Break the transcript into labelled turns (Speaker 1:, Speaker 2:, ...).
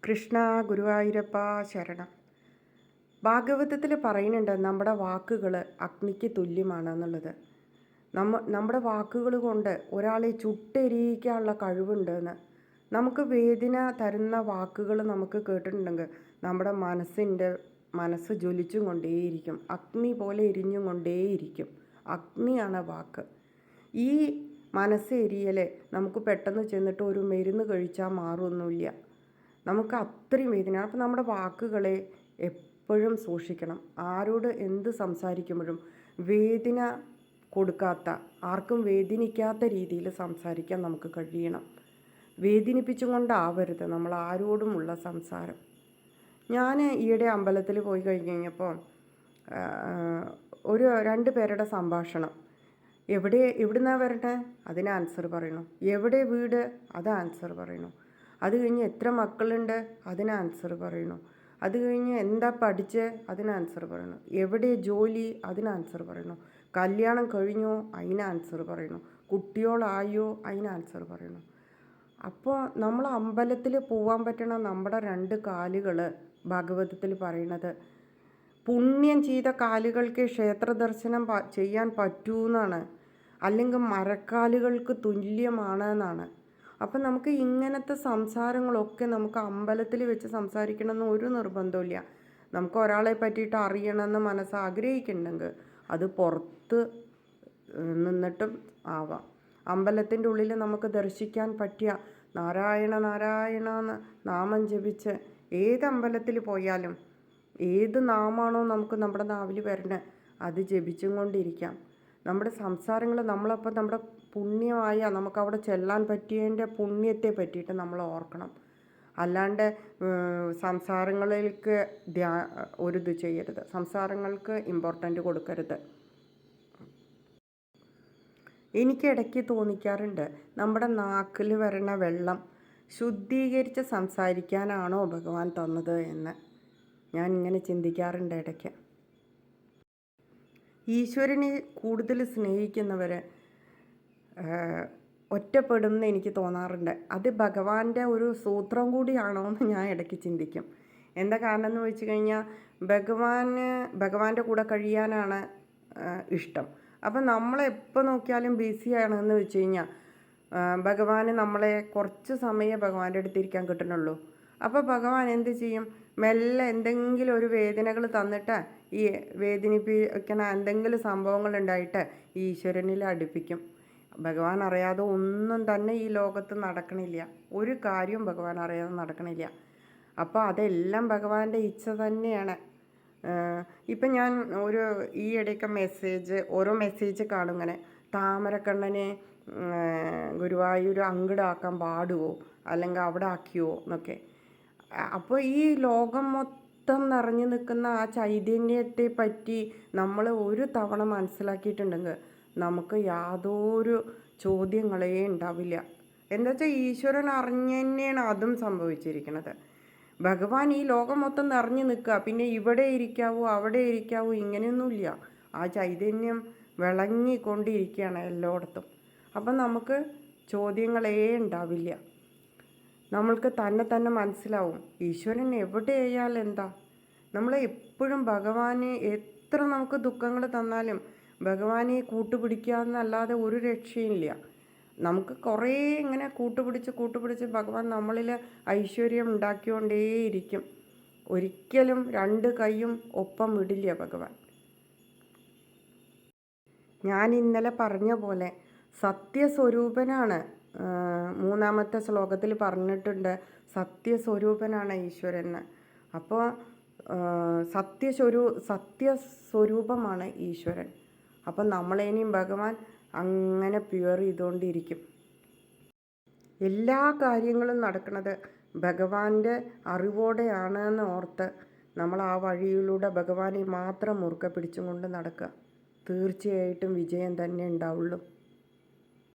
Speaker 1: കൃഷ്ണ ഗുരുവായൂരപ്പ ശരണം. ഭാഗവതത്തിൽ പറയുന്നുണ്ട് നമ്മുടെ വാക്കുകൾ അഗ്നിക്ക് തുല്യമാണെന്നുള്ളത്. നമ്മുടെ വാക്കുകൾ കൊണ്ട് ഒരാളെ ചുട്ടെരിയിക്കാനുള്ള കഴിവുണ്ടെന്ന്. നമുക്ക് വേദന തരുന്ന വാക്കുകൾ നമുക്ക് കേട്ടിട്ടുണ്ടെങ്കിൽ നമ്മുടെ മനസ്സ് ജ്വലിച്ചും കൊണ്ടേയിരിക്കും, അഗ്നി പോലെ എരിഞ്ഞും കൊണ്ടേയിരിക്കും. അഗ്നിയാണ് വാക്ക്. ഈ മനസ്സ് എരിയൽ നമുക്ക് പെട്ടെന്ന് ചെന്നിട്ട് ഒരു മരുന്ന് കഴിച്ചാൽ മാറുമൊന്നുമില്ല. നമുക്ക് അത്രയും വേദനയാണ്. അപ്പം നമ്മുടെ വാക്കുകളെ എപ്പോഴും സൂക്ഷിക്കണം. ആരോട് എന്ത് സംസാരിക്കുമ്പോഴും വേദന കൊടുക്കാത്ത, ആർക്കും വേദനിക്കാത്ത രീതിയിൽ സംസാരിക്കാൻ നമുക്ക് കഴിയണം. വേദനിപ്പിച്ചും കൊണ്ടാവരുത് നമ്മൾ ആരോടുമുള്ള സംസാരം. ഞാൻ ഈയിടെ അമ്പലത്തിൽ പോയി കഴിഞ്ഞപ്പോൾ രണ്ട് പേരുടെ സംഭാഷണം. എവിടുന്നാണ് വരട്ടെ, അതിന് ആൻസർ പറയണു. എവിടെ വീട്, അത് ആൻസർ പറയണു. അത് കഴിഞ്ഞ് എത്ര മക്കളുണ്ട്, അതിന് ആൻസർ പറയണു. അത് കഴിഞ്ഞ് എന്താ പഠിച്ച്, അതിന് ആൻസർ പറയണു. എവിടെ ജോലി, അതിന് ആൻസർ പറയണു. കല്യാണം കഴിഞ്ഞോ, അതിന് ആൻസർ പറയണു. കുട്ടികളായോ, അതിന് ആൻസർ പറയണു. അപ്പോൾ നമ്മൾ അമ്പലത്തിൽ പോകാൻ പറ്റണ നമ്മുടെ 2 കാലുകൾ ഭാഗവതത്തിൽ പറയണത് പുണ്യം ചെയ്ത കാലുകൾക്ക് ക്ഷേത്ര ദർശനം ചെയ്യാൻ പറ്റൂന്നാണ്, അല്ലെങ്കിൽ മരക്കാലുകൾക്ക് തുല്യമാണ് എന്നാണ്. അപ്പം നമുക്ക് ഇങ്ങനത്തെ സംസാരങ്ങളൊക്കെ നമുക്ക് അമ്പലത്തിൽ വെച്ച് സംസാരിക്കണമെന്ന് ഒരു നിർബന്ധമില്ല. നമുക്ക് ഒരാളെ പറ്റിയിട്ട് അറിയണമെന്ന് മനസ്സ് ആഗ്രഹിക്കുന്നുണ്ടെങ്കിൽ അത് പുറത്ത് നിന്നിട്ടും ആവാം. അമ്പലത്തിൻ്റെ ഉള്ളിൽ നമുക്ക് ദർശിക്കാൻ പറ്റിയ നാരായണ നാരായണ എന്ന് നാമം ജപിച്ച് ഏത് അമ്പലത്തിൽ പോയാലും ഏത് നാമാണോ നമുക്ക് നമ്മുടെ നാവിൽ വരണേ അത് ജപിച്ചും കൊണ്ടിരിക്കാം. നമ്മുടെ സംസാരങ്ങൾ നമ്മളപ്പോൾ നമ്മുടെ പുണ്യമായ നമുക്കവിടെ ചെല്ലാൻ പറ്റിയതിൻ്റെ പുണ്യത്തെ പറ്റിയിട്ട് നമ്മൾ ഓർക്കണം. അല്ലാണ്ട് സംസാരങ്ങളിലേക്ക് ഒരിത് ചെയ്യരുത്, സംസാരങ്ങൾക്ക് ഇമ്പോർട്ടൻ്റ് കൊടുക്കരുത്. എനിക്കിടയ്ക്ക് തോന്നിക്കാറുണ്ട്, നമ്മുടെ നാക്കിൽ വരണ വെള്ളം ശുദ്ധീകരിച്ച് സംസാരിക്കാനാണോ ഭഗവാൻ തന്നത് എന്ന് ഞാൻ ഇങ്ങനെ ചിന്തിക്കാറുണ്ട് ഇടയ്ക്ക്. ഈശ്വരനെ കൂടുതൽ സ്നേഹിക്കുന്നവർ ഒറ്റപ്പെടുമെന്ന് എനിക്ക് തോന്നാറുണ്ട്. അത് ഭഗവാന്റെ ഒരു സൂത്രം കൂടിയാണോ എന്ന് ഞാൻ ഇടയ്ക്ക് ചിന്തിക്കും. എന്താ കാരണം എന്ന് വെച്ച് കഴിഞ്ഞാൽ ഭഗവാന്റെ കൂടെ കഴിയാനാണ് ഇഷ്ടം. അപ്പം നമ്മളെപ്പോൾ നോക്കിയാലും ബിസിയാണെന്ന് വെച്ച് കഴിഞ്ഞാൽ ഭഗവാന് നമ്മളെ കുറച്ച് സമയം ഭഗവാന്റെ അടുത്തിരിക്കാൻ കിട്ടണുള്ളൂ. അപ്പോൾ ഭഗവാൻ എന്ത് ചെയ്യും, മെല്ലെ എന്തെങ്കിലും ഒരു വേദനകൾ തന്നിട്ട് ഈ വേദനിപ്പിക്കണ എന്തെങ്കിലും സംഭവങ്ങൾ ഉണ്ടായിട്ട് ഈശ്വരനിൽ അടുപ്പിക്കും. ഭഗവാൻ അറിയാതെ ഒന്നും തന്നെ ഈ ലോകത്ത് നടക്കണില്ല, ഒരു കാര്യവും ഭഗവാൻ അറിയാതെ നടക്കണില്ല. അപ്പോൾ അതെല്ലാം ഭഗവാന്റെ ഇച്ഛ തന്നെയാണ്. ഇപ്പം ഞാൻ ഈ ഇടയ്ക്ക് ഓരോ മെസ്സേജ് കാണും ഇങ്ങനെ, താമരക്കണ്ണനെ ഗുരുവായൂർ അങ്ങടാക്കാൻ പാടുവോ, അല്ലെങ്കിൽ അവിടെ ആക്കിയോ എന്നൊക്കെ. അപ്പോൾ ഈ ലോകം മൊത്തം നിറഞ്ഞു നിൽക്കുന്ന ആ ചൈതന്യത്തെ പറ്റി നമ്മൾ ഒരു തവണ മനസ്സിലാക്കിയിട്ടുണ്ടെങ്കിൽ നമുക്ക് യാതൊരു ചോദ്യങ്ങളേ ഉണ്ടാവില്ല. എന്താ വെച്ചാൽ ഈശ്വരൻ അറിഞ്ഞു തന്നെയാണ് അതും സംഭവിച്ചിരിക്കുന്നത്. ഭഗവാൻ ഈ ലോകം മൊത്തം നിറഞ്ഞു നിൽക്കുക, പിന്നെ ഇവിടെ ഇരിക്കാവൂ അവിടെ ഇരിക്കാവൂ ഇങ്ങനെയൊന്നുമില്ല. ആ ചൈതന്യം വിളങ്ങിക്കൊണ്ടിരിക്കുകയാണ് എല്ലായിടത്തും. അപ്പം നമുക്ക് ചോദ്യങ്ങളേ ഉണ്ടാവില്ല. നമ്മൾക്ക് തന്നെ മനസ്സിലാവും ഈശ്വരൻ എവിടെയായാലും എന്താ. നമ്മൾ എപ്പോഴും ഭഗവാനെ എത്ര നമുക്ക് ദുഃഖങ്ങൾ തന്നാലും ഭഗവാനെ കൂട്ടുപിടിക്കാമെന്നല്ലാതെ ഒരു രക്ഷയില്ല. നമുക്ക് കുറേ ഇങ്ങനെ കൂട്ടുപിടിച്ച് ഭഗവാൻ നമ്മളിൽ ഐശ്വര്യം ഉണ്ടാക്കിക്കൊണ്ടേയിരിക്കും. ഒരിക്കലും 2 കൈയും ഒപ്പം വിടില്ല ഭഗവാൻ. ഞാൻ ഇന്നലെ പറഞ്ഞ പോലെ സത്യസ്വരൂപനാണ്. 3-ാമത്തെ ശ്ലോകത്തിൽ പറഞ്ഞിട്ടുണ്ട് സത്യസ്വരൂപനാണ് ഈശ്വരൻ. അപ്പോൾ സത്യസ്വരൂപമാണ് ഈശ്വരൻ. അപ്പം നമ്മളേനെയും ഭഗവാൻ അങ്ങനെ പ്യുവർ ചെയ്തുകൊണ്ടിരിക്കും. എല്ലാ കാര്യങ്ങളും നടക്കുന്നത് ഭഗവാന്റെ അറിവോടെയാണെന്ന് ഓർത്ത് നമ്മൾ ആ വഴിയിലൂടെ ഭഗവാനെ മാത്രം മുറുകെ പിടിച്ചും കൊണ്ട് നടക്കുക. തീർച്ചയായിട്ടും വിജയം തന്നെ ഉണ്ടാവുള്ളൂ.